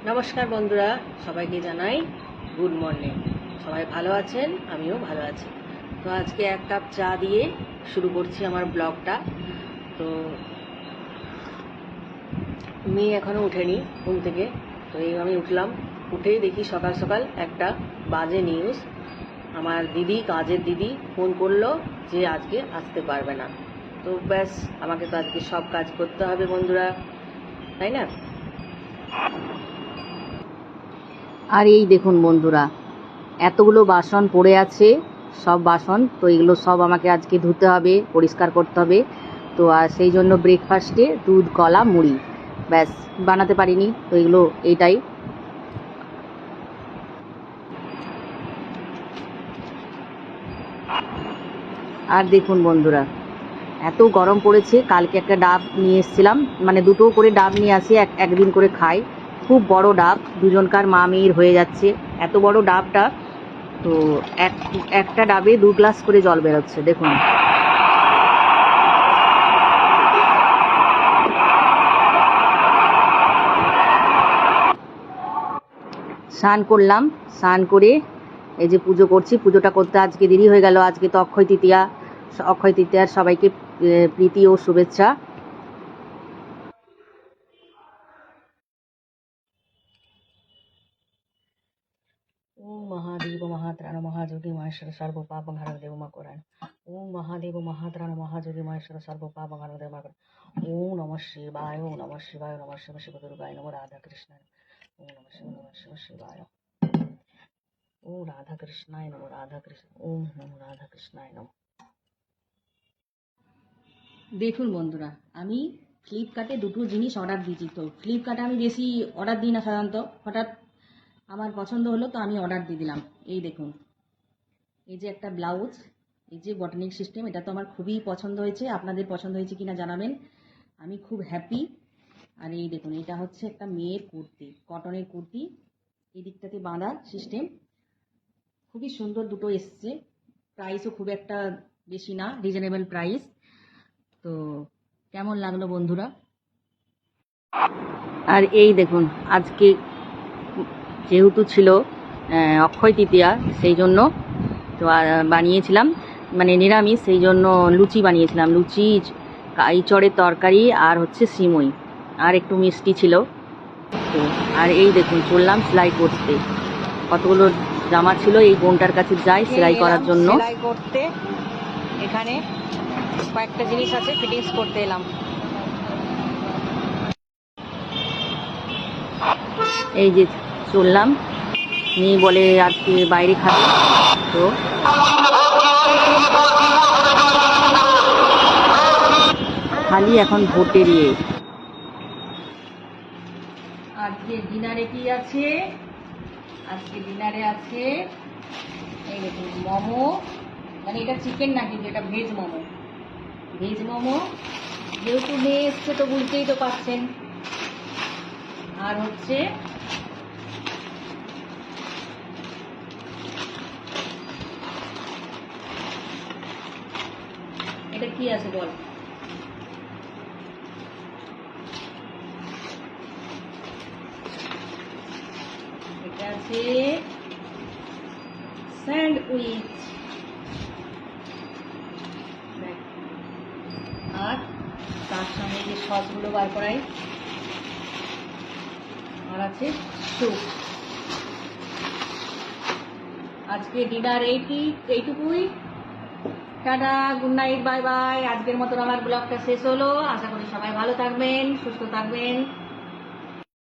নমস্কার বন্ধুরা, সবাইকে জানাই গুড মর্নিং। সবাই ভালো আছেন, আমিও ভালো আছি। তো আজকে এক কাপ চা দিয়ে শুরু করছি আমার ব্লগটা। তো মেয়ে এখনও উঠেনি ঘুম থেকে। তো এই আমি উঠলাম, উঠেই দেখি সকাল সকাল একটা বাজে নিউজ। আমার দিদি, কাজের দিদি ফোন করলো যে আজকে আসতে পারবে না। তো ব্যাস, আমাকে তো আজকে সব কাজ করতে হবে বন্ধুরা, তাই না? আর এই দেখুন বন্ধুরা, এতগুলো বাসন পড়ে আছে, সব বাসন। তো এগুলো সব আমাকে আজকে ধুতে হবে, পরিষ্কার করতে হবে। তো আর সেই জন্য ব্রেকফাস্টে দুধ, কলা, মুড়ি ব্যাস বানাতে পারিনি। তো এগুলো এইটাই। আর দেখুন বন্ধুরা, এত গরম পড়েছে। কালকে একটা ডাব নিয়ে এসেছিলাম, মানে দুটো করে ডাব নিয়ে আসি, একদিন করে খাই। খুব বড় ডাব, দুজনকার মা মেয়ের হয়ে যাচ্ছে এত বড় ডাবটা। তো একটা ডাবে 2 গ্লাস করে জল বেরোচ্ছে দেখুন। স্নান করলাম, স্নান করে এই যে পুজো করছি। পুজোটা করতে আজকে দেরি হয়ে গেল। আজকে তো অক্ষয় তৃতীয়া। অক্ষয় তৃতীয়ার সবাইকে প্রীতি ও শুভেচ্ছা। ওম মহাদেব মহাত্রাণ মহাযোগী মহেশ্বর সর্ব পাপ হার দেব মা করান। ওম মহাদেব মহাত্রাণ মহাযোগী মহেশ্বর সর্ব পাপ হার দেব মা করান। ওম নমঃ শিবায়, ওম নমঃ শিবায়, নমঃ শিব শিব দুর্গায় নমঃ রাধা কৃষ্ণায়। ওম নমঃ শিব, নমঃ শিব শিবায়। ওম রাধা কৃষ্ণায় নমঃ, রাধা কৃষ্ণ, ওম নমঃ রাধা কৃষ্ণায় নমঃ। দেখুন বন্ধুরা, আমি ফ্লিপকার্টে দুটো জিনিস অর্ডার দিয়েছি। তো ফ্লিপকার্টে আমি বেশি অর্ডার দিই না সাধারণত। হঠাৎ আমার পছন্দ হলো, তো আমি অর্ডার দিয়ে দিলাম। এই দেখুন, এই যে একটা ব্লাউজ, এই যে বটনিক সিস্টেম, এটা তো আমার খুবই পছন্দ হয়েছে। আপনাদের পছন্দ হয়েছে কিনা জানাবেন, আমি খুব হ্যাপি। আর এই দেখুন, এটা হচ্ছে একটা মেয়ের কুর্তি, কটনের কুর্তি, এই দিকটাতে বাঁধা সিস্টেম। খুবই সুন্দর দুটো এসছে। প্রাইসও খুব একটা বেশি না, রিজনেবল প্রাইস। তো কেমন লাগলো বন্ধুরা? আর এই দেখুন, আজকে যেহেতু ছিল অক্ষয় তৃতীয়া, সেই জন্য তো বানিয়েছিলাম, মানে নিরামিষ, সেই জন্য লুচি বানিয়েছিলাম। লুচি, ইঁচড়ের তরকারি, আর হচ্ছে সিমই, আর একটু মিষ্টি ছিল। তো আর এই দেখুন, চললাম সেলাই করতে। কতগুলো জামা ছিল, এই বোনটার কাছে যাই সেলাই করার জন্য। সেলাই করতে এখানে কয়েকটা জিনিস আছে, ফিটিংস করতে এলাম। এই যে চললাম, মেয়ে বলে আজকে বাইরে খাবে। তো খালি এখন ভোটের ইয়ে। আজকে ডিনারে কি আছে? আজকে ডিনারে আছে এই দেখুন মোমো, মানে এটা চিকেন না কিন্তু এটা ভেজ মোমো। ভেজ মোমো, যেহেতু মেয়ে এসছে তো বুঝতেই তো পারছেন। আর হচ্ছে এটা কি আছে বল? এটা আছে স্যান্ডউইচ। আর তার সঙ্গে যে সসগুলো বার করাই, আর আছে স্যুপ। আজকে ডিনার এইটুকুই। Tata, good night, bye bye. আজকের মতন আমার ব্লগটা শেষ হলো। আশা করি সবাই ভালো থাকবেন, সুস্থ থাকবেন।